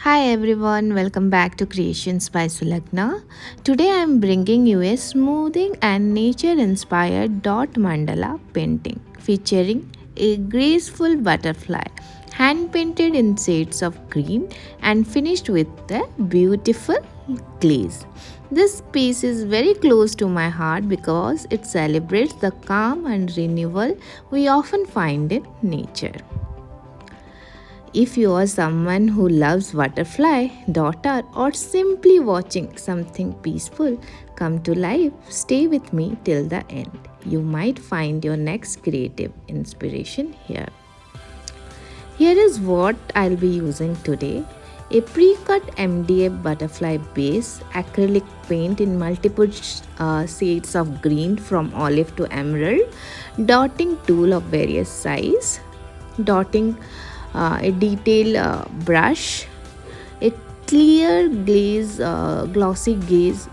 Hi everyone, welcome back to Creations by Sulagna. Today I am bringing you a smoothing and nature inspired dot mandala painting featuring a graceful butterfly hand painted in shades of green and finished with a beautiful glaze. This piece is very close to my heart because it celebrates the calm and renewal we often find in nature. If you are someone who loves butterfly, daughter, or simply watching something peaceful come to life, stay with me till the end. You might find your next creative inspiration here. Here is what I'll be using today: a pre-cut MDF butterfly base, acrylic paint in multiple shades of green from olive to emerald, dotting tool of various size, dotting a detail brush, a clear glaze, glossy glaze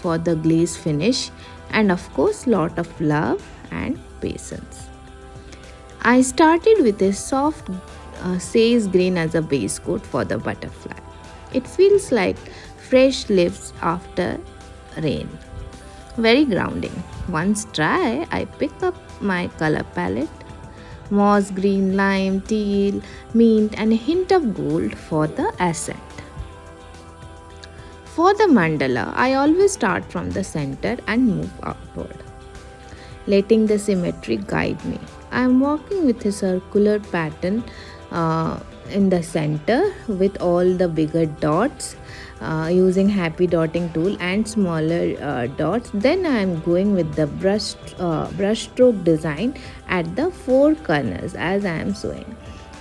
for the glaze finish, and of course, lot of love and patience. I started with a soft sage green as a base coat for the butterfly. It feels like fresh leaves after rain. Very grounding. Once dry, I pick up my color palette: moss green, lime, teal, mint, and a hint of gold for the accent. For the mandala, I always start from the center and move upward, letting the symmetry guide me. I am working with a circular pattern in the center with all the bigger dots, using happy dotting tool and smaller dots. Then I am going with the brush stroke design at the four corners as I am showing.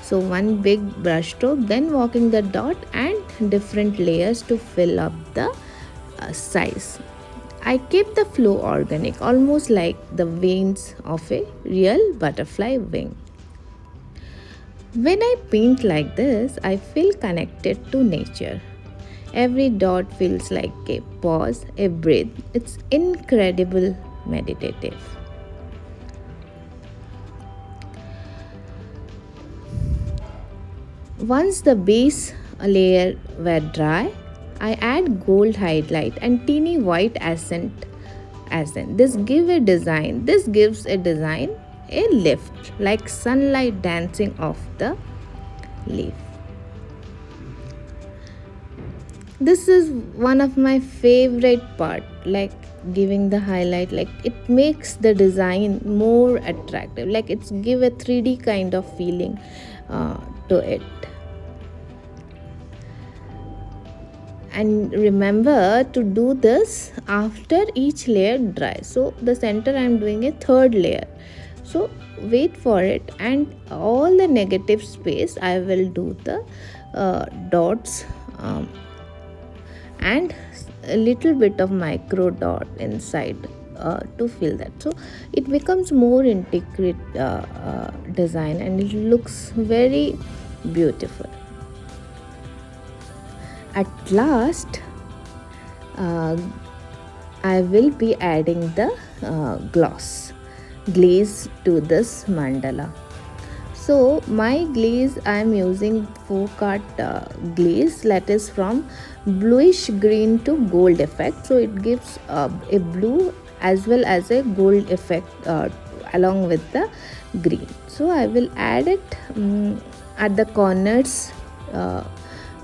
So one big brush stroke, then walking the dot and different layers to fill up the size. I keep the flow organic, almost like the veins of a real butterfly wing. When I paint like this, I feel connected to nature. Every dot feels like a pause, a breath. It's incredible meditative. Once the base layer were dry, I add gold highlight and teeny white accent. This gives a design a lift like sunlight dancing off the leaf. This is one of my favorite part, like giving the highlight, like it makes the design more attractive, like it's give a 3D kind of feeling to it. And remember to do this after each layer dry. So the center I am doing a third layer, so wait for it, and all the negative space I will do the dots, and a little bit of micro dot inside to fill that, so it becomes more intricate design and it looks very beautiful. At last, I will be adding the glaze to this mandala. So my glaze, I am using 4-cut glaze that is from bluish green to gold effect. So it gives a blue as well as a gold effect along with the green. So I will add it at the corners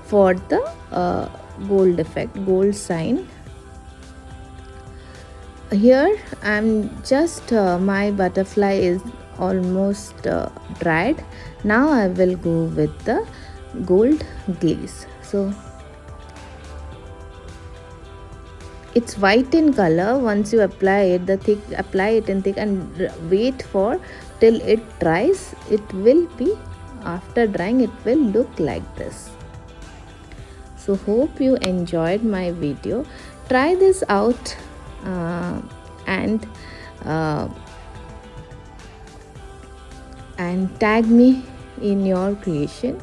for the gold effect, gold sign. Here I'm just my butterfly is almost dried. Now I will go with the gold glaze. So it's white in color. Once you apply it in thick and wait for till it dries. It will be, after drying, it will look like this. So hope you enjoyed my video. Try this out and tag me in your creation.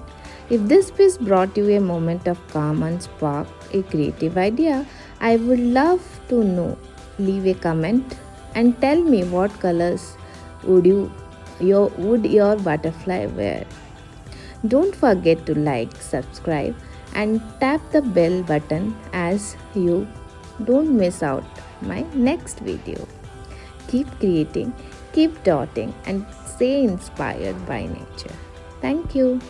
If this piece brought you a moment of calm and sparked a creative idea, I would love to know. Leave a comment and tell me what colors would your butterfly wear. Don't forget to like, subscribe and tap the bell button as you don't miss out my next video. Keep creating, keep dotting, and stay inspired by nature. Thank you.